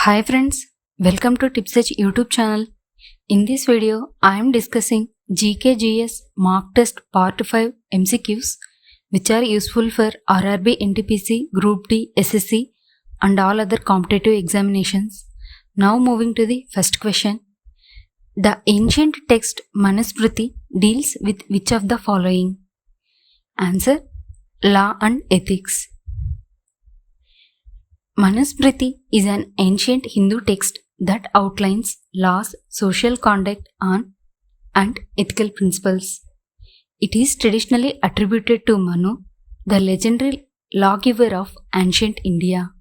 Hi friends, welcome to TipsH YouTube channel. In this video, I am discussing GKGS Mock Test Part 5 MCQs which are useful for RRB, NTPC, Group D, SSC and all other competitive examinations. Now moving to the first question. The ancient text Manusmriti deals with which of the following? Answer: Law and Ethics. Manusmriti is an ancient Hindu text that outlines laws, social conduct, and ethical principles. It is traditionally attributed to Manu, the legendary lawgiver of ancient India.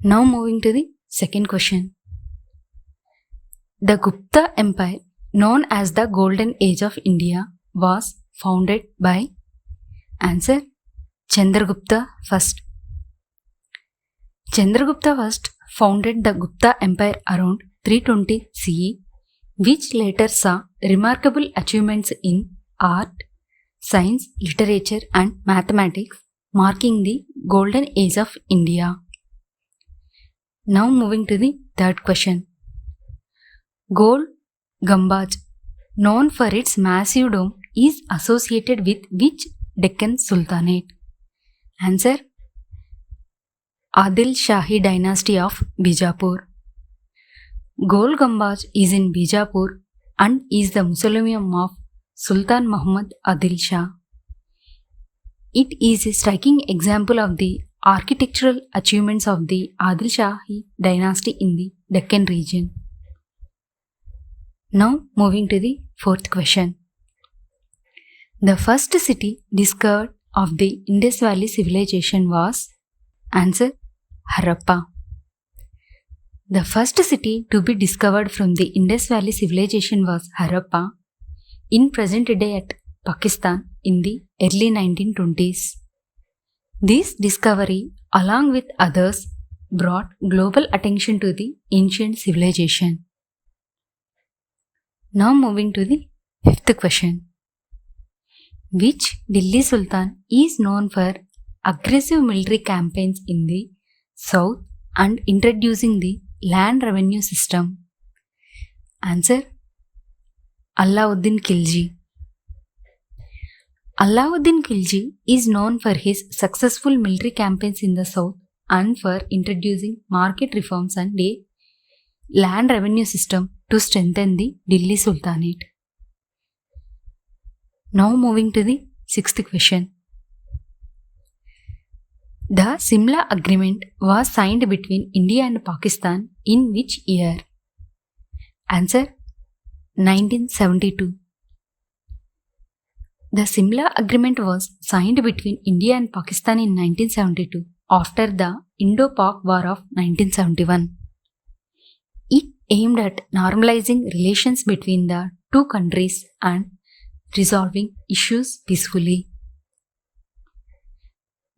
Now moving to the second question. The Gupta Empire, known as the Golden Age of India, was founded by? Answer: Chandragupta I. Chandragupta I founded the Gupta Empire around 320 CE, which later saw remarkable achievements in art, science, literature and mathematics, marking the Golden Age of India. Now moving to the third question. Gol Gumbaz, known for its massive dome, is associated with which Deccan Sultanate? Answer: Adil Shahi dynasty of Bijapur. Gol Gumbaz is in Bijapur and is the mausoleum of Sultan Muhammad Adil Shah. It is a striking example of the architectural achievements of the Adil Shahi dynasty in the Deccan region. Now moving to the fourth question. The first city discovered of the Indus Valley civilization was? Answer: Harappa. The first city to be discovered from the Indus Valley civilization was Harappa, in present day at Pakistan in the early 1920s. This discovery, along with others, brought global attention to the ancient civilization. Now moving to the fifth question. Which Delhi Sultan is known for aggressive military campaigns in the south and introducing the land revenue system? Answer: Alauddin Khilji. Alauddin Khilji is known for his successful military campaigns in the south and for introducing market reforms and a land revenue system to strengthen the Delhi Sultanate. Now moving to the sixth question. The Simla Agreement was signed between India and Pakistan in which year? Answer: 1972. The Simla Agreement was signed between India and Pakistan in 1972 after the Indo-Pak War of 1971. It aimed at normalizing relations between the two countries and resolving issues peacefully.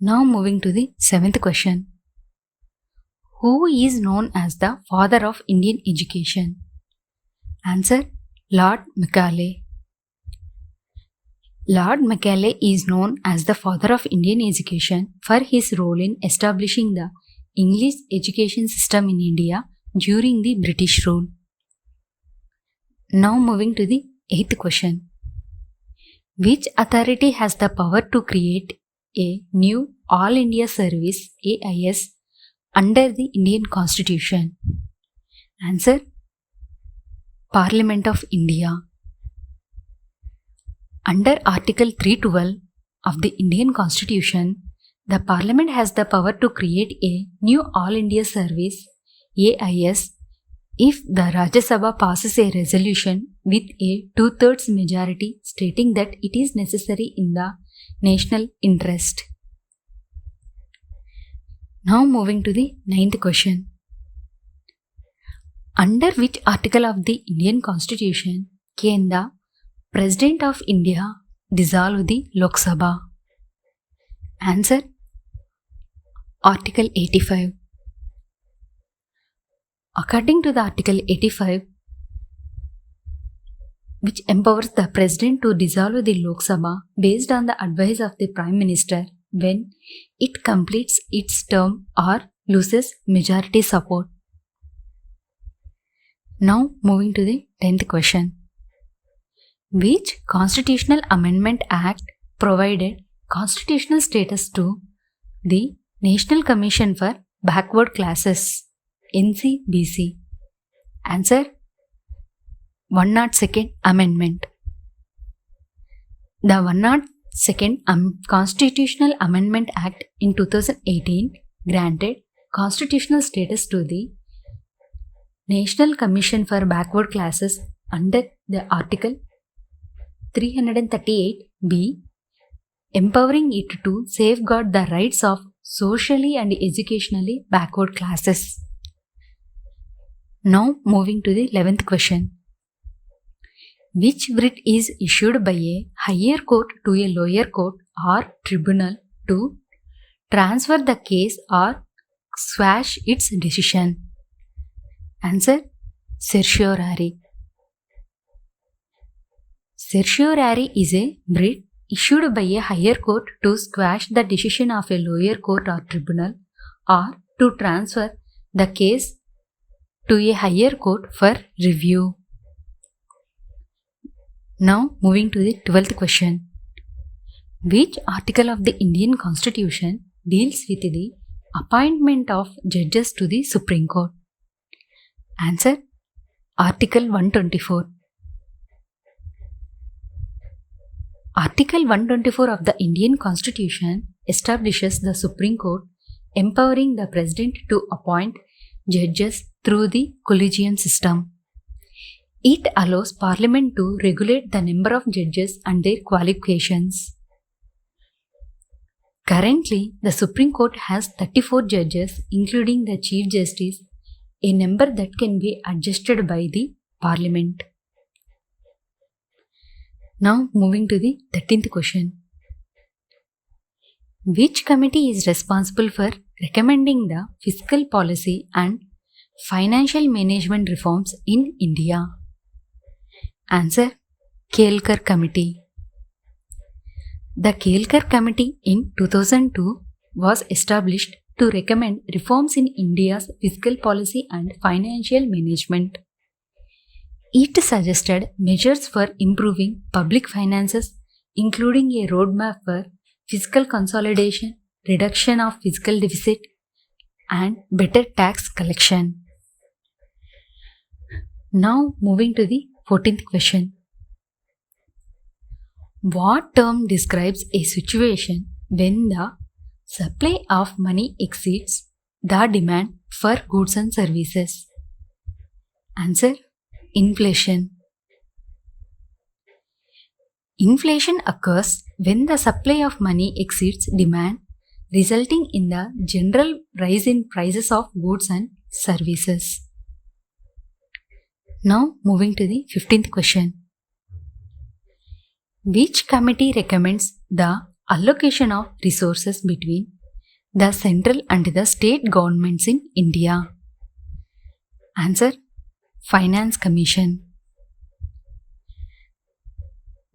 Now moving to the seventh question. Who is known as the father of Indian education? Answer: Lord Macaulay. Lord Macaulay is known as the father of Indian education for his role in establishing the English education system in India during the British rule. Now moving to the eighth question. Which authority has the power to create a new All India Service AIS under the Indian Constitution? Answer: Parliament of India. Under Article 312 of the Indian Constitution, the Parliament has the power to create a new All India Service AIS if the Rajya Sabha passes a resolution with a 2/3 majority stating that it is necessary in the national interest. Now moving to the ninth question. Under which article of the Indian Constitution can the President of India dissolve the Lok Sabha? Answer: Article 85. According to the Article 85, which empowers the President to dissolve the Lok Sabha based on the advice of the Prime Minister when it completes its term or loses majority support. Now moving to the 10th question. Which Constitutional Amendment Act provided constitutional status to the National Commission for Backward Classes NCBC? Answer: 102nd Amendment. The 102nd Constitutional Amendment Act in 2018 granted constitutional status to the National Commission for Backward Classes under the Article 338B, empowering it to safeguard the rights of socially and educationally backward classes. Now moving to the 11th question. Which writ is issued by a higher court to a lower court or tribunal to transfer the case or quash its decision? Answer: certiorari. Certiorari is a writ issued by a higher court to quash the decision of a lower court or tribunal or to transfer the case to a higher court for review. Now moving to the 12th question. Which article of the Indian Constitution deals with the appointment of judges to the Supreme Court? Answer: Article 124. Article 124 of the Indian Constitution establishes the Supreme Court, empowering the President to appoint judges through the collegium system. It allows Parliament to regulate the number of judges and their qualifications. Currently, the Supreme Court has 34 judges, including the Chief Justice, a number that can be adjusted by the Parliament. Now moving to the 13th question. Which committee is responsible for recommending the fiscal policy and financial management reforms in India? Answer: Kelkar Committee. The Kelkar Committee in 2002 was established to recommend reforms in India's fiscal policy and financial management. It suggested measures for improving public finances, including a roadmap for fiscal consolidation, reduction of fiscal deficit, and better tax collection. Now moving to the 14th question. What term describes a situation when the supply of money exceeds the demand for goods and services? Answer: inflation. Inflation occurs when the supply of money exceeds demand, resulting in the general rise in prices of goods and services. Now moving to the 15th question. Which committee recommends the allocation of resources between the central and the state governments in India? Answer: Finance Commission.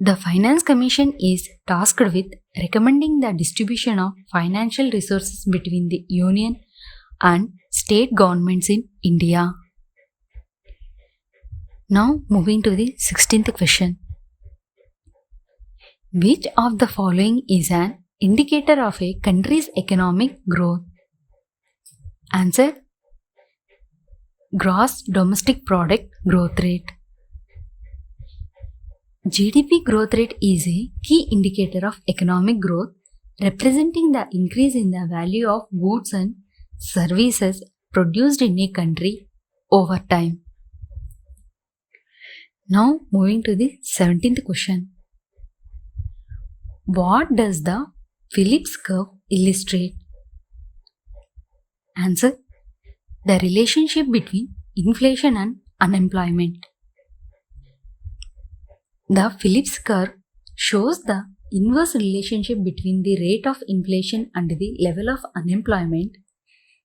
The Finance Commission is tasked with recommending the distribution of financial resources between the union and state governments in India. Now moving to the 16th question. Which of the following is an indicator of a country's economic growth? Answer: Gross Domestic Product growth rate. GDP growth rate is a key indicator of economic growth, representing the increase in the value of goods and services produced in a country over time. Now moving to the 17th question. What does the Phillips curve illustrate? Answer: the relationship between inflation and unemployment. The Phillips curve shows the inverse relationship between the rate of inflation and the level of unemployment,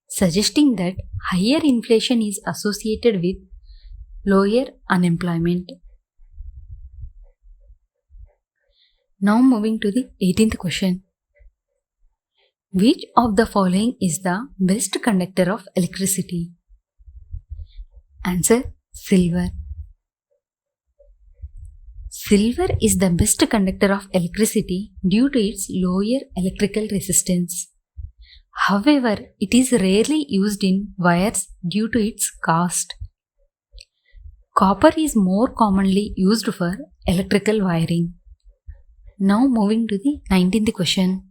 suggesting that higher inflation is associated with lower unemployment. Now moving to the 18th question. Which of the following is the best conductor of electricity? Answer: silver. Silver is the best conductor of electricity due to its lower electrical resistance. However, it is rarely used in wires due to its cost. Copper is more commonly used for electrical wiring. Now moving to the 19th question.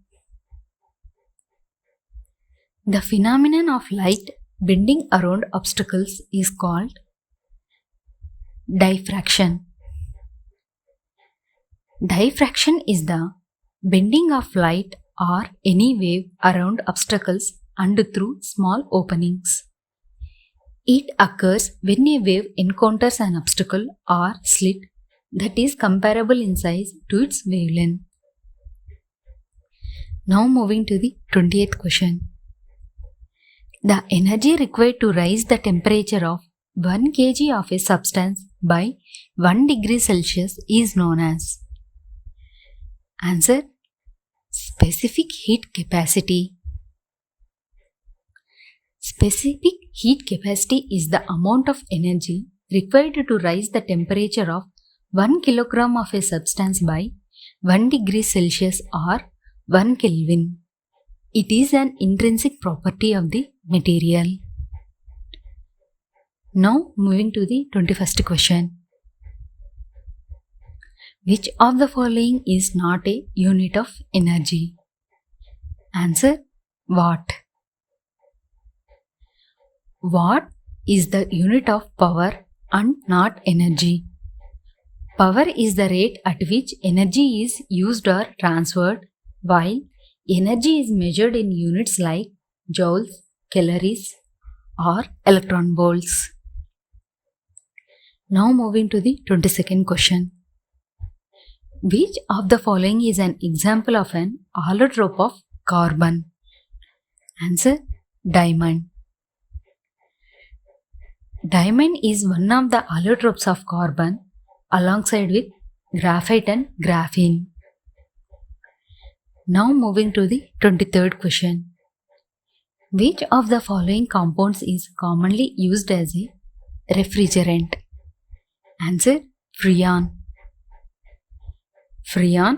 The phenomenon of light bending around obstacles is called diffraction. Diffraction is the bending of light or any wave around obstacles and through small openings. It occurs when a wave encounters an obstacle or slit that is comparable in size to its wavelength. Now moving to the 20th question. The energy required to raise the temperature of 1 kg of a substance by 1 degree Celsius is known as. Answer: specific heat capacity. Specific heat capacity is the amount of energy required to raise the temperature of 1 kilogram of a substance by 1 degree Celsius or 1 Kelvin. It is an intrinsic property of the material. Now moving to the 21st question. Which of the following is not a unit of energy? Answer: watt. Watt is the unit of power and not energy. Power is the rate at which energy is used or transferred, while energy is measured in units like joules, calories, or electron volts. Now moving to the 22nd question. Which of the following is an example of an allotrope of carbon? Answer: diamond. Diamond is one of the allotropes of carbon alongside with graphite and graphene. Now moving to the 23rd question. Which of the following compounds is commonly used as a refrigerant? Answer: freon. Freon,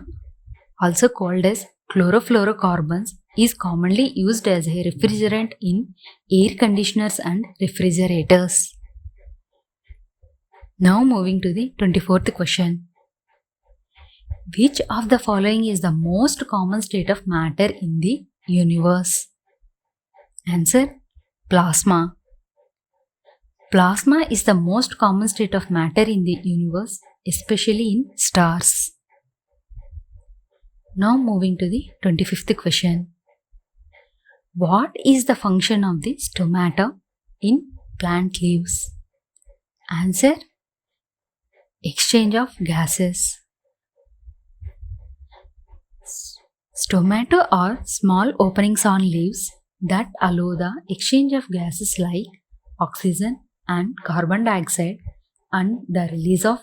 also called as chlorofluorocarbons, is commonly used as a refrigerant in air conditioners and refrigerators. Now moving to the 24th question. Which of the following is the most common state of matter in the universe? Answer: plasma. Plasma is the most common state of matter in the universe, especially in stars. Now moving to the 25th question. What is the function of the stomata in plant leaves? Answer: exchange of gases. Stomata are small openings on leaves that allow the exchange of gases like oxygen and carbon dioxide and the release of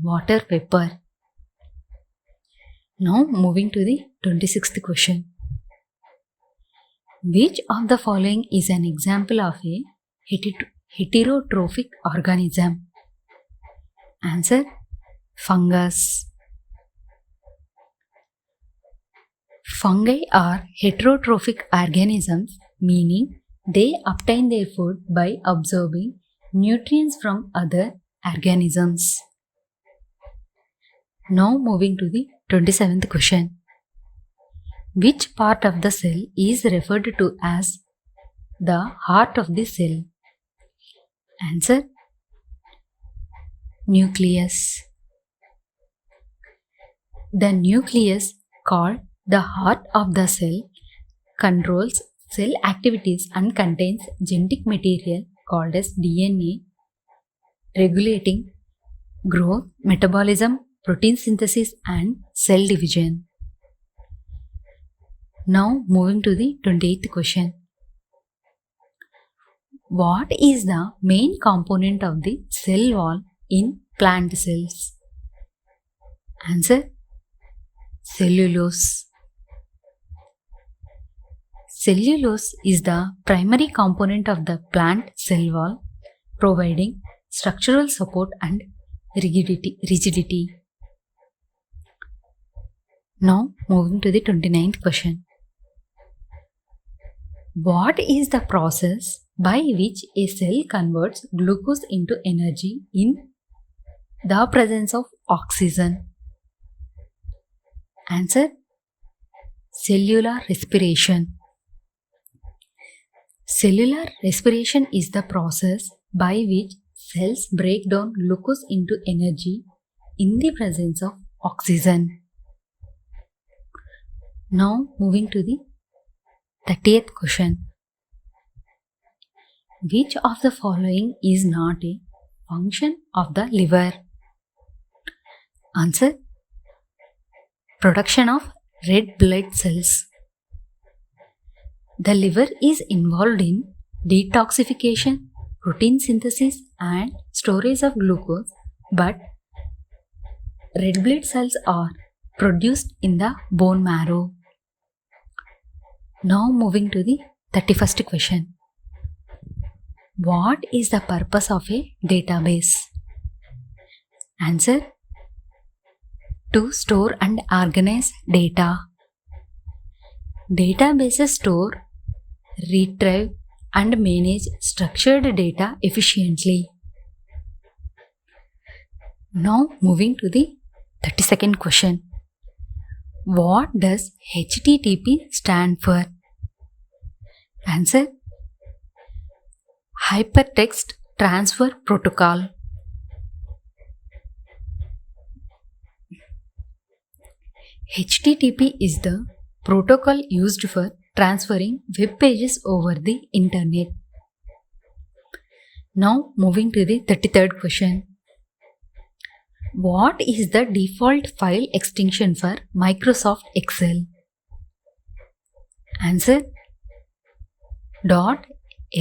water vapor. Now moving to the 26th question. Which of the following is an example of a heterotrophic organism? Answer: fungus. Fungi are heterotrophic organisms, meaning they obtain their food by absorbing nutrients from other organisms. Now moving to the 27th question. Which part of the cell is referred to as the heart of the cell? Answer: nucleus. The nucleus, called the heart of the cell, controls cell activities and contains genetic material called as DNA, regulating growth, metabolism, protein synthesis and cell division. Now moving to the 28th question. What is the main component of the cell wall in plant cells? Answer: cellulose. Cellulose is the primary component of the plant cell wall, providing structural support and rigidity. Now moving to the 29th question. What is the process by which a cell converts glucose into energy in the presence of oxygen? Answer: cellular respiration. Cellular respiration is the process by which cells break down glucose into energy in the presence of oxygen. Now moving to the 30th question. Which of the following is not a function of the liver? Answer: production of red blood cells. The liver is involved in detoxification, protein synthesis and storage of glucose, but red blood cells are produced in the bone marrow. Now moving to the 31st question. What is the purpose of a database? Answer: to store and organize data. Databases store, retrieve and manage structured data efficiently. Now moving to the 32nd question. What does HTTP stand for? Answer: Hypertext Transfer Protocol. HTTP is the protocol used for transferring web pages over the internet. Now moving to the 33rd question. What is the default file extension for Microsoft Excel? Answer: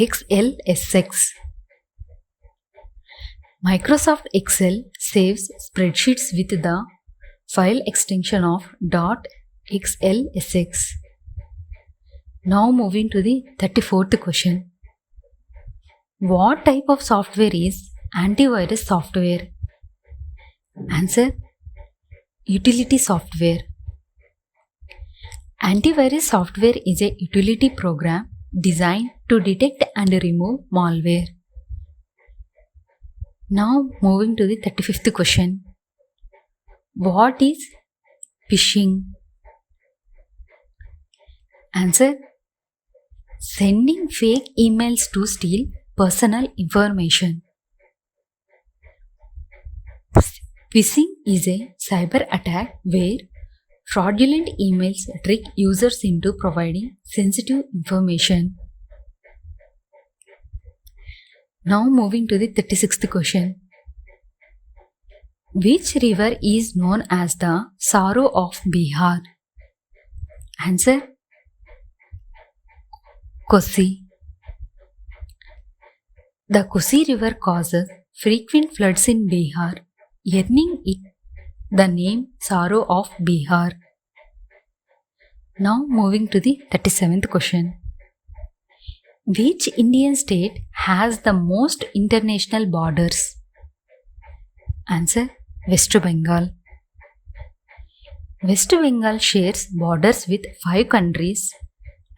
.xlsx. Microsoft Excel saves spreadsheets with the file extension of .xlsx. Now moving to the 34th question. What type of software is antivirus software? Answer: utility software. Antivirus software is a utility program designed to detect and remove malware. Now moving to the 35th question. What is phishing? Answer: sending fake emails to steal personal information. Phishing is a cyber attack where fraudulent emails trick users into providing sensitive information. Now moving to the 36th question. Which river is known as the sorrow of Bihar? Answer: Kosi. The Kosi River causes frequent floods in Bihar, earning it the name Sorrow of Bihar. Now moving to the 37th question. Which Indian state has the most international borders? Answer: West Bengal. West Bengal shares borders with 5 countries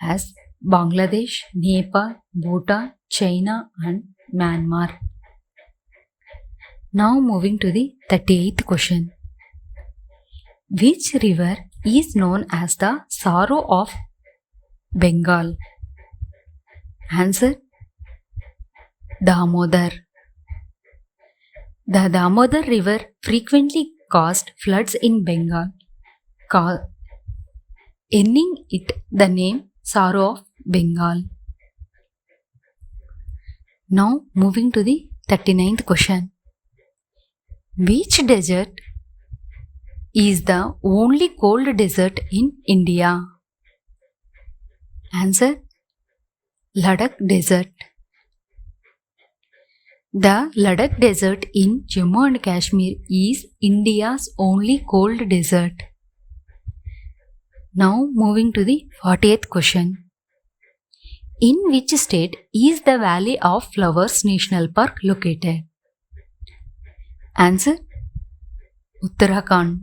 as Bangladesh, Nepal, Bhutan, China and Myanmar. Now moving to the 38th question. Which river is known as the Sorrow of Bengal? Answer: Damodar. The Damodar River frequently caused floods in Bengal, earning it the name Sorrow of Bengal. Now moving to the 39th question. Which desert is the only cold desert in India? Answer: Ladakh Desert. The Ladakh Desert in Jammu and Kashmir is India's only cold desert. Now moving to the 40th question. In which state is the Valley of Flowers National Park located? Answer: Uttarakhand.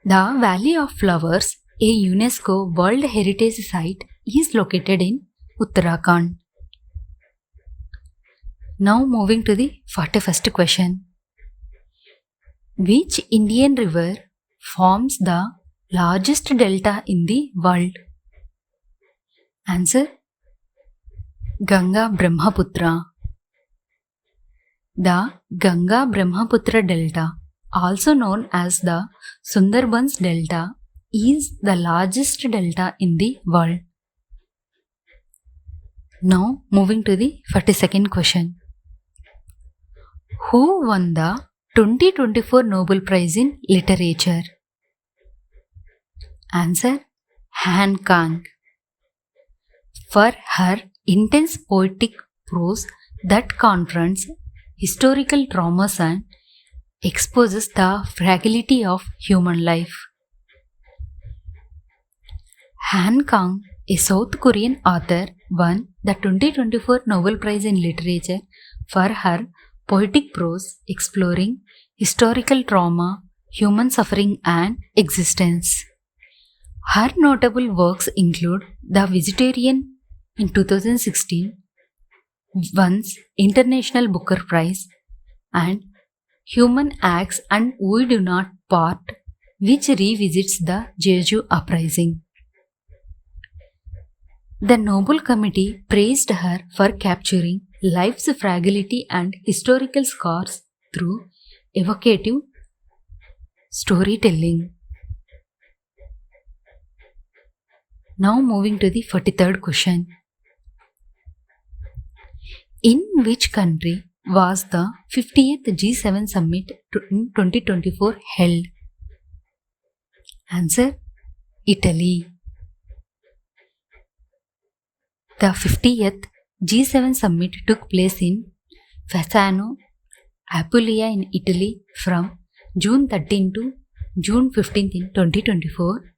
The Valley of Flowers, a UNESCO World Heritage Site, is located in Uttarakhand. Now moving to the 41st question. Which Indian river forms the largest delta in the world? Answer: Ganga Brahmaputra. The Ganga Brahmaputra Delta, also known as the Sundarbans Delta, is the largest delta in the world. Now moving to the 42nd question. Who won the 2024 Nobel Prize in Literature? Answer: Han Kang. For her intense poetic prose that confronts historical traumas and exposes the fragility of human life. Han Kang, a South Korean author, won the 2024 Nobel Prize in Literature for her poetic prose exploring historical trauma, human suffering, and existence. Her notable works include The Vegetarian in 2016, wons International Booker Prize, and Human Acts and We Do Not Part, which revisits the Jeju Uprising. The Nobel Committee praised her for capturing life's fragility and historical scars through evocative storytelling. Now moving to the 43rd question. In which country was the 50th G7 summit in 2024 held? Answer: Italy. The 50th G7 summit took place in Fasano, Apulia in Italy from June 13 to June 15 in 2024.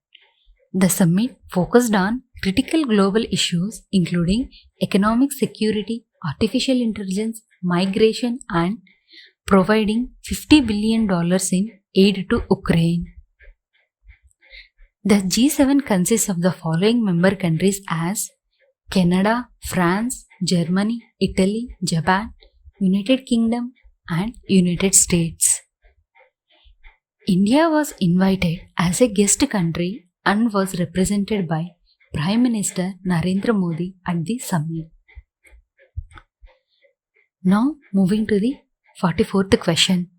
The summit focused on critical global issues including economic security, artificial intelligence, migration, and providing $50 billion in aid to Ukraine. The G7 consists of the following member countries as Canada, France, Germany, Italy, Japan, United Kingdom, and United States. India was invited as a guest country and was represented by Prime Minister Narendra Modi at the summit. Now moving to the 44th question.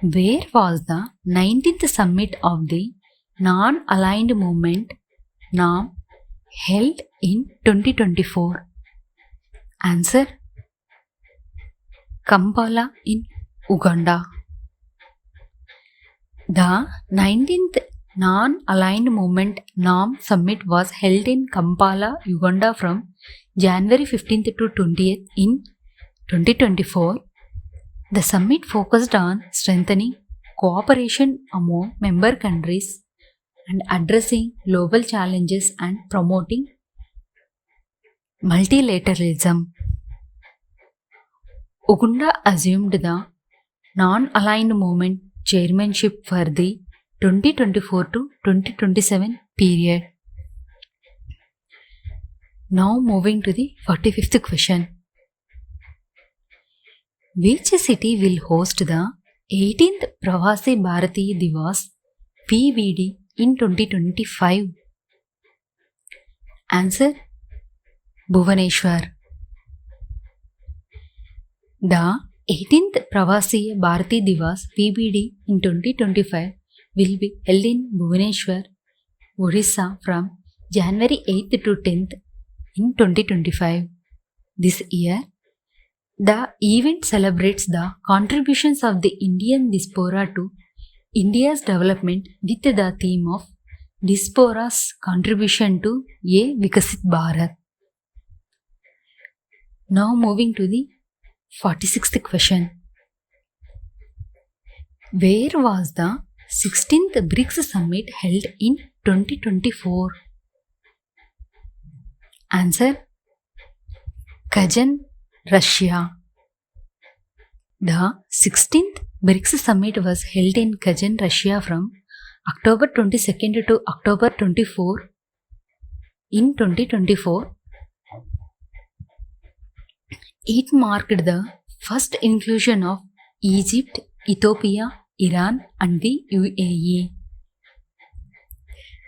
Where was the 19th summit of the Non-Aligned Movement NAM held in 2024? Answer: Kampala in Uganda. The 19th Non-Aligned Movement NAM Summit was held in Kampala, Uganda from January 15th to 20th in 2024. The summit focused on strengthening cooperation among member countries and addressing global challenges and promoting multilateralism. Uganda assumed the Non-Aligned Movement chairmanship for the 2024 to 2027 period. Now moving to the 45th question. Which city will host the 18th Pravasi Bharatiya Divas PVD in 2025? Answer: Bhubaneswar. The 18th Pravasi Bharati Divas PBD in 2025 will be held in Bhubaneswar, Odisha from January 8th to 10th in 2025. This year, the event celebrates the contributions of the Indian diaspora to India's development with the theme of Diaspora's Contribution to a Vikasit Bharat. Now moving to the 46th question. Where was the 16th BRICS Summit held in 2024? Answer: Kazan, Russia. The 16th BRICS Summit was held in Kazan, Russia from October 22nd to October 24 in 2024. It marked the first inclusion of Egypt, Ethiopia, Iran and the UAE.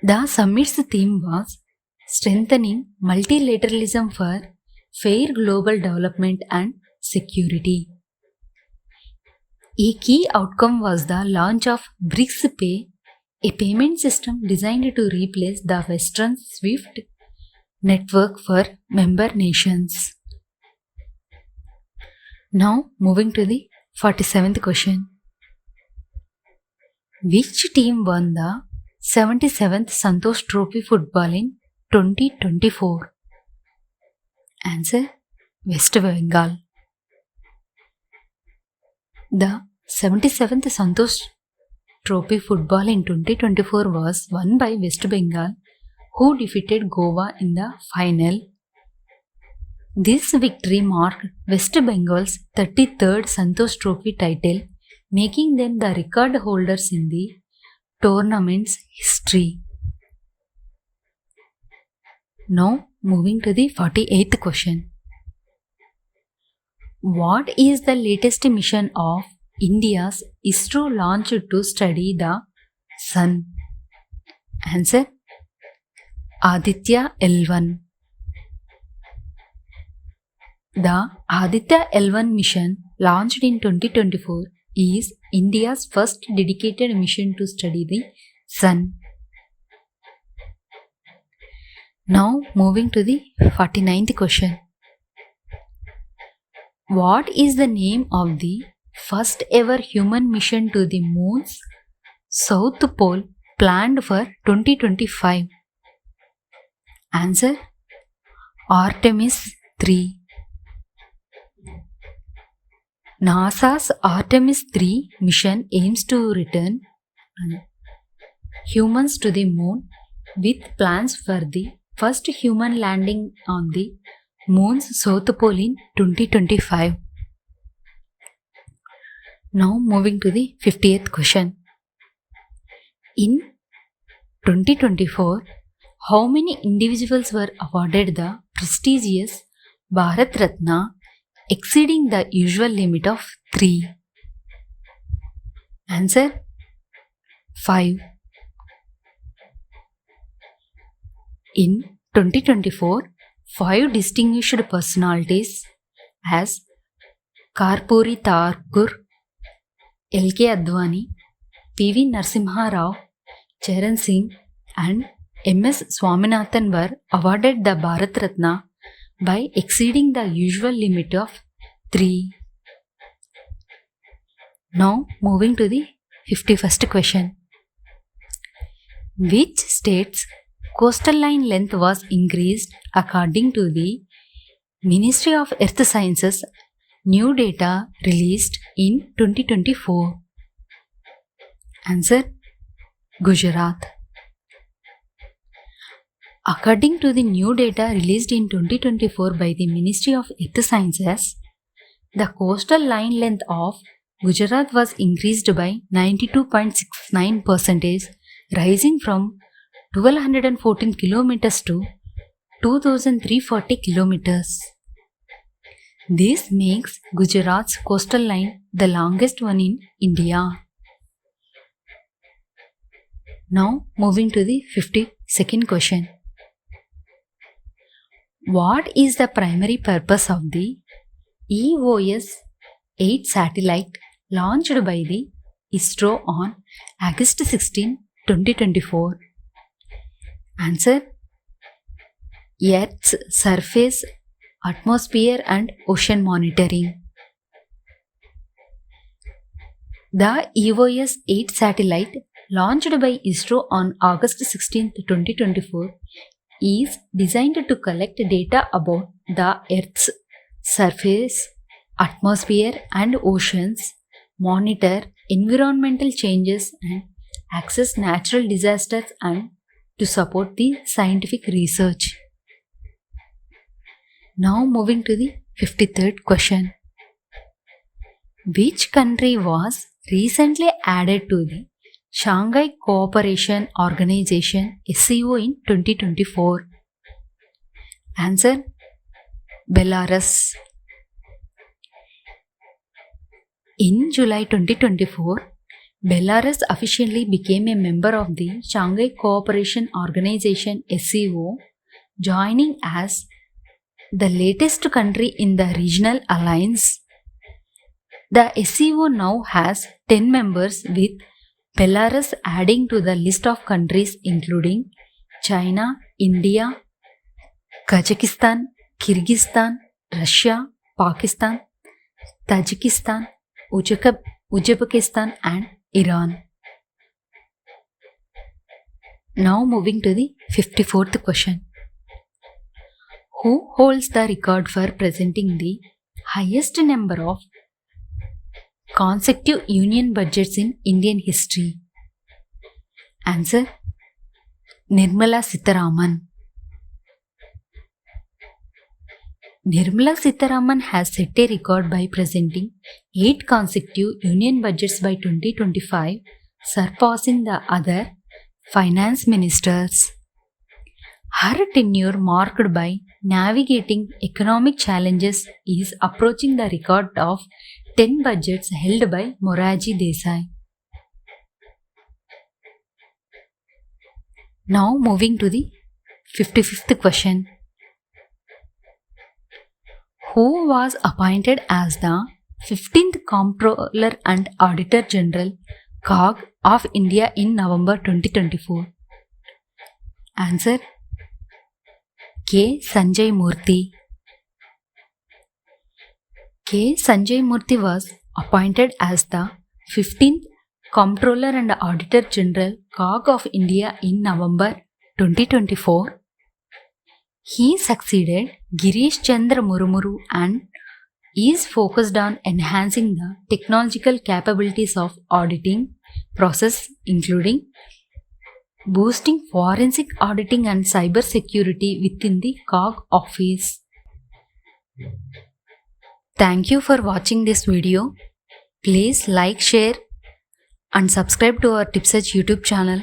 The summit's theme was strengthening multilateralism for fair global development and security. A key outcome was the launch of BRICS Pay, a payment system designed to replace the Western SWIFT network for member nations. Now moving to the 47th question. Which team won the 77th Santosh Trophy Football in 2024? Answer: West Bengal. The 77th Santosh Trophy Football in 2024 was won by West Bengal, who defeated Goa in the final. This victory marked West Bengal's 33rd Santosh Trophy title, making them the record holders in the tournament's history. Now moving to the 48th question. What is the latest mission of India's ISRO launch to study the Sun? Answer: Aditya L1. The Aditya L1 mission, launched in 2024, is India's first dedicated mission to study the Sun. Now moving to the 49th question. What is the name of the first ever human mission to the Moon's South Pole planned for 2025? Answer: Artemis 3. NASA's Artemis 3 mission aims to return humans to the moon, with plans for the first human landing on the moon's south pole in 2025. Now moving to the 50th question. In 2024, how many individuals were awarded the prestigious Bharat Ratna, exceeding the usual limit of 3? Answer: 5. In 2024, 5 distinguished personalities as Karpuri Thakur, L.K. Advani, P.V. Narasimha Rao, Charan Singh and M.S. Swaminathan were awarded the Bharat Ratna by exceeding the usual limit of 3. Now moving to the 51st question. Which state's coastal line length was increased according to the Ministry of Earth Sciences new data released in 2024? Answer: Gujarat. According to the new data released in 2024 by the Ministry of Earth Sciences, the coastal line length of Gujarat was increased by 92.69%, rising from 1214 kilometers to 2340 kilometers. This makes Gujarat's coastal line the longest one in India. Now moving to the 52nd question. What is the primary purpose of the EOS-8 satellite launched by the ISRO on August 16, 2024? Answer: Earth's surface, atmosphere and ocean monitoring. The EOS-8 satellite, launched by ISRO on August 16, 2024, is designed to collect data about the Earth's surface, atmosphere and oceans, monitor environmental changes and access natural disasters and to support the scientific research. Now moving to the 53rd question. Which country was recently added to the Shanghai Cooperation Organization SCO in 2024? Answer: Belarus. In July 2024, Belarus officially became a member of the Shanghai Cooperation Organization SCO, joining as the latest country in the regional alliance. The SCO now has 10 members, with Belarus adding to the list of countries including China, India, Kazakhstan, Kyrgyzstan, Russia, Pakistan, Tajikistan, Uzbekistan and Iran. Now moving to the 54th question. Who holds the record for presenting the highest number of consecutive union budgets in Indian history? Answer: Nirmala Sitharaman. Nirmala Sitharaman has set a record by presenting 8 consecutive union budgets by 2025, surpassing the other finance ministers. Her tenure, marked by navigating economic challenges, is approaching the record of 10 budgets held by Morarji Desai. Now moving to the 55th question. Who was appointed as the 15th Comptroller and Auditor General COG of India in November 2024? Answer: K. Sanjay Murthy. K. Sanjay Murthy was appointed as the 15th Comptroller and Auditor General COG of India in November 2024. He succeeded Girish Chandra Murmuru and is focused on enhancing the technological capabilities of auditing process, including boosting forensic auditing and cyber security within the COG office. Thank you for watching this video. Please like, share and subscribe to our TipSearch YouTube channel.